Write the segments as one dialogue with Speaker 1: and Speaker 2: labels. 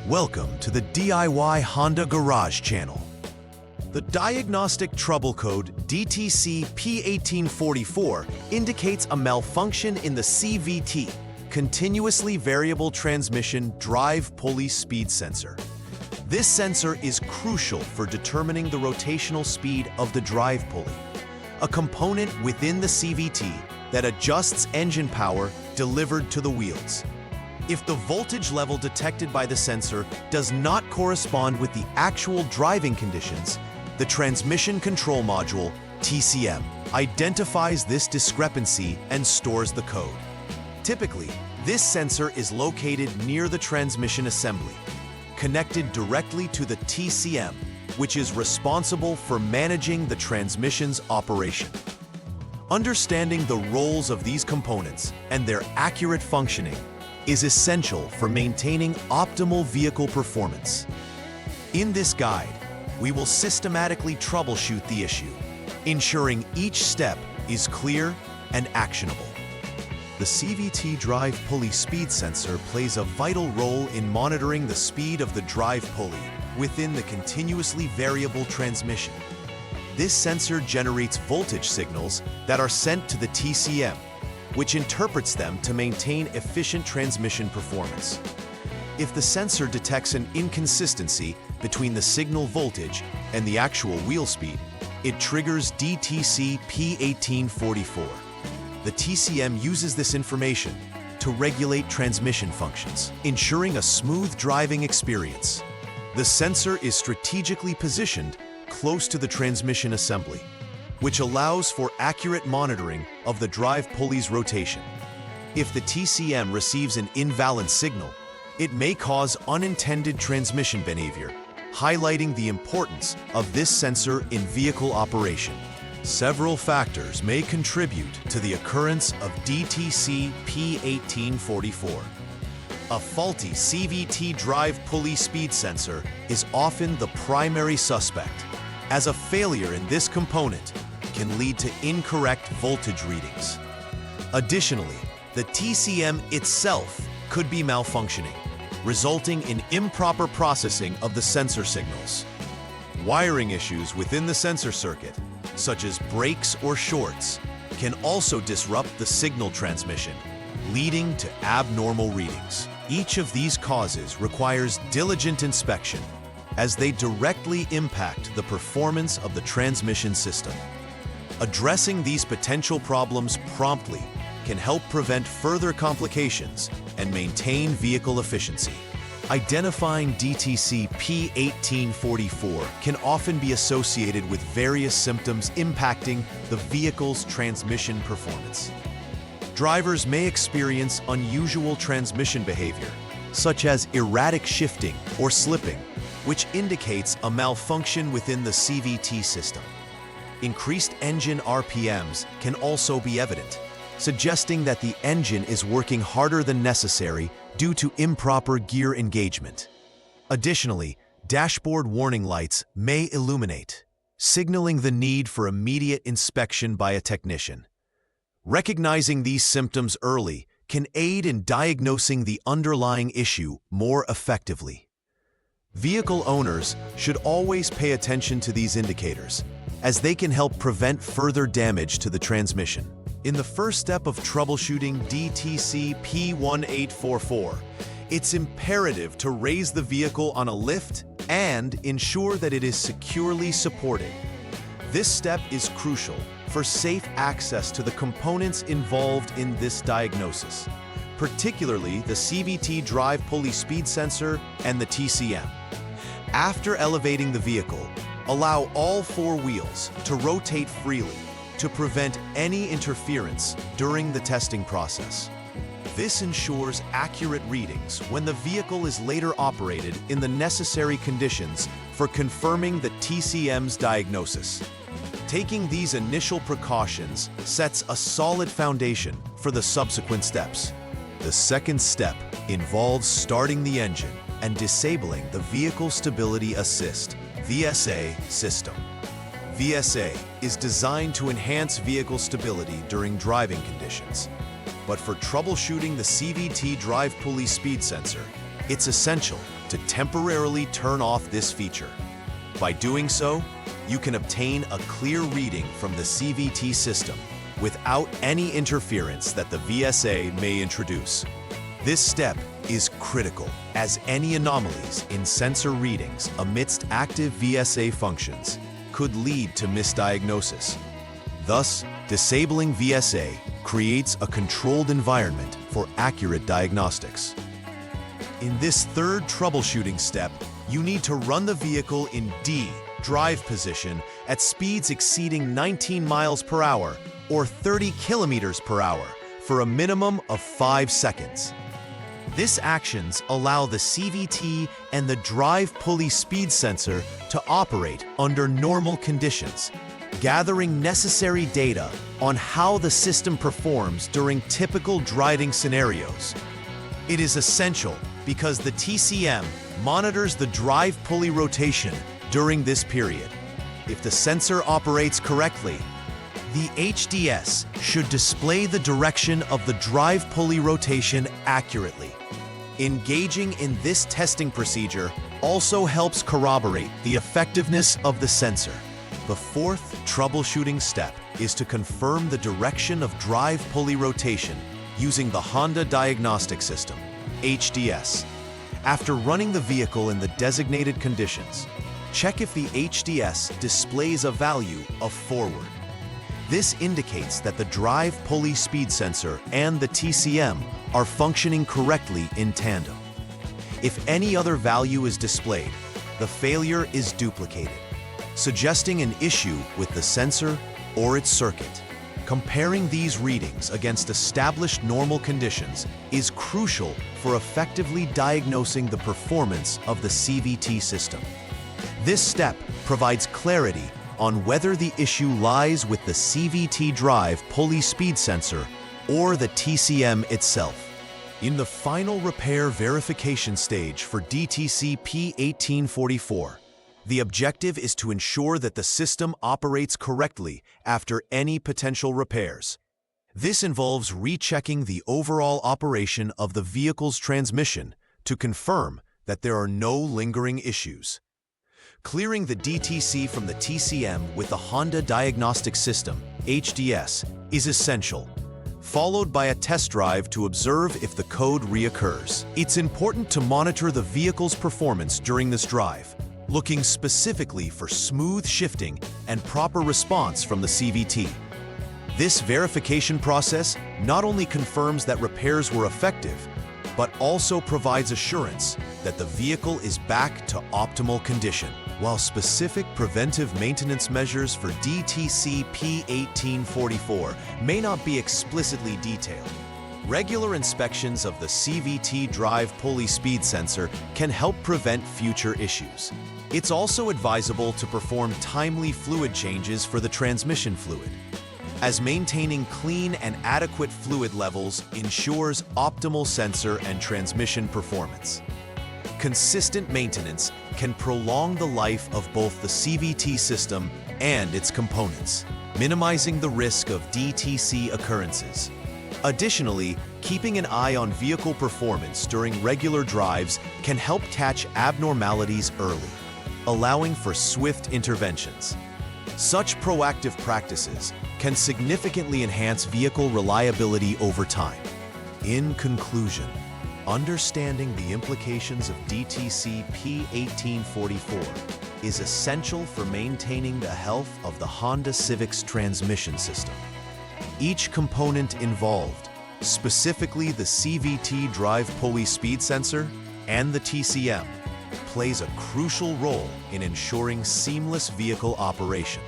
Speaker 1: Welcome to the DIY Honda Garage channel. The diagnostic trouble code DTC P1844 indicates a malfunction in the CVT, continuously variable transmission drive pulley speed sensor. This sensor is crucial for determining the rotational speed of the drive pulley, a component within the CVT that adjusts engine power delivered to the wheels. If the voltage level detected by the sensor does not correspond with the actual driving conditions, the Transmission Control Module, TCM, identifies this discrepancy and stores the code. Typically, this sensor is located near the transmission assembly, connected directly to the TCM, which is responsible for managing the transmission's operation. Understanding the roles of these components and their accurate functioning is essential for maintaining optimal vehicle performance. In this guide, we will systematically troubleshoot the issue, ensuring each step is clear and actionable. The CVT drive pulley speed sensor plays a vital role in monitoring the speed of the drive pulley within the continuously variable transmission. This sensor generates voltage signals that are sent to the TCM, which interprets them to maintain efficient transmission performance. If the sensor detects an inconsistency between the signal voltage and the actual wheel speed, it triggers DTC P1844. The TCM uses this information to regulate transmission functions, ensuring a smooth driving experience. The sensor is strategically positioned close to the transmission assembly, which allows for accurate monitoring of the drive pulley's rotation. If the TCM receives an invalid signal, it may cause unintended transmission behavior, highlighting the importance of this sensor in vehicle operation. Several factors may contribute to the occurrence of DTC P1844. A faulty CVT drive pulley speed sensor is often the primary suspect, as a failure in this component can lead to incorrect voltage readings. Additionally, the TCM itself could be malfunctioning, resulting in improper processing of the sensor signals. Wiring issues within the sensor circuit, such as breaks or shorts, can also disrupt the signal transmission, leading to abnormal readings. Each of these causes requires diligent inspection, as they directly impact the performance of the transmission system. Addressing these potential problems promptly can help prevent further complications and maintain vehicle efficiency. Identifying DTC P1844 can often be associated with various symptoms impacting the vehicle's transmission performance. Drivers may experience unusual transmission behavior, such as erratic shifting or slipping, which indicates a malfunction within the CVT system. Increased engine RPMs can also be evident, suggesting that the engine is working harder than necessary due to improper gear engagement. Additionally, dashboard warning lights may illuminate, signaling the need for immediate inspection by a technician. Recognizing these symptoms early can aid in diagnosing the underlying issue more effectively. Vehicle owners should always pay attention to these indicators, as they can help prevent further damage to the transmission. In the first step of troubleshooting DTC P1844, it's imperative to raise the vehicle on a lift and ensure that it is securely supported. This step is crucial for safe access to the components involved in this diagnosis, particularly the CVT drive pulley speed sensor and the TCM. After elevating the vehicle, allow all four wheels to rotate freely to prevent any interference during the testing process. This ensures accurate readings when the vehicle is later operated in the necessary conditions for confirming the TCM's diagnosis. Taking these initial precautions sets a solid foundation for the subsequent steps. The second step involves starting the engine and disabling the Vehicle Stability Assist (VSA) system. VSA is designed to enhance vehicle stability during driving conditions, but for troubleshooting the CVT drive pulley speed sensor, it's essential to temporarily turn off this feature. By doing so, you can obtain a clear reading from the CVT system without any interference that the VSA may introduce. This step is critical, as any anomalies in sensor readings amidst active VSA functions could lead to misdiagnosis. Thus, disabling VSA creates a controlled environment for accurate diagnostics. In this third troubleshooting step, you need to run the vehicle in D drive position at speeds exceeding 19 miles per hour or 30 kilometers per hour for a minimum of 5 seconds. These actions allow the CVT and the drive pulley speed sensor to operate under normal conditions, gathering necessary data on how the system performs during typical driving scenarios. It is essential because the TCM monitors the drive pulley rotation during this period. If the sensor operates correctly, the HDS should display the direction of the drive pulley rotation accurately. Engaging in this testing procedure also helps corroborate the effectiveness of the sensor. The fourth troubleshooting step is to confirm the direction of drive pulley rotation using the Honda Diagnostic System, HDS. After running the vehicle in the designated conditions, check if the HDS displays a value of forward. This indicates that the drive pulley speed sensor and the TCM are functioning correctly in tandem. If any other value is displayed, the failure is duplicated, suggesting an issue with the sensor or its circuit. Comparing these readings against established normal conditions is crucial for effectively diagnosing the performance of the CVT system. This step provides clarity on whether the issue lies with the CVT drive pulley speed sensor or the TCM itself. In the final repair verification stage for DTC P1844, the objective is to ensure that the system operates correctly after any potential repairs. This involves rechecking the overall operation of the vehicle's transmission to confirm that there are no lingering issues. Clearing the DTC from the TCM with the Honda Diagnostic System, HDS, is essential, followed by a test drive to observe if the code reoccurs. It's important to monitor the vehicle's performance during this drive, looking specifically for smooth shifting and proper response from the CVT. This verification process not only confirms that repairs were effective, but also provides assurance that the vehicle is back to optimal condition. While specific preventive maintenance measures for DTC P1844 may not be explicitly detailed, regular inspections of the CVT drive pulley speed sensor can help prevent future issues. It's also advisable to perform timely fluid changes for the transmission fluid, as maintaining clean and adequate fluid levels ensures optimal sensor and transmission performance. Consistent maintenance can prolong the life of both the CVT system and its components, minimizing the risk of DTC occurrences. Additionally, keeping an eye on vehicle performance during regular drives can help catch abnormalities early, allowing for swift interventions. Such proactive practices can significantly enhance vehicle reliability over time. In conclusion, understanding the implications of DTC P1844 is essential for maintaining the health of the Honda Civic's transmission system. Each component involved, specifically the CVT drive pulley speed sensor and the TCM, plays a crucial role in ensuring seamless vehicle operation.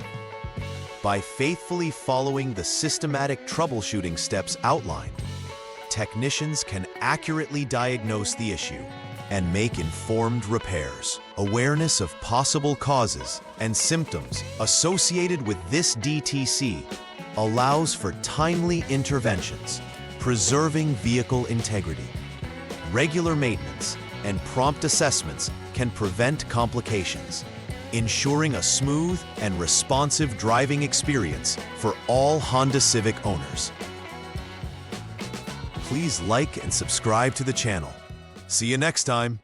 Speaker 1: By faithfully following the systematic troubleshooting steps outlined, technicians can accurately diagnose the issue and make informed repairs. Awareness of possible causes and symptoms associated with this DTC allows for timely interventions, preserving vehicle integrity. Regular maintenance and prompt assessments can prevent complications, ensuring a smooth and responsive driving experience for all Honda Civic owners. Please like and subscribe to the channel. See you next time.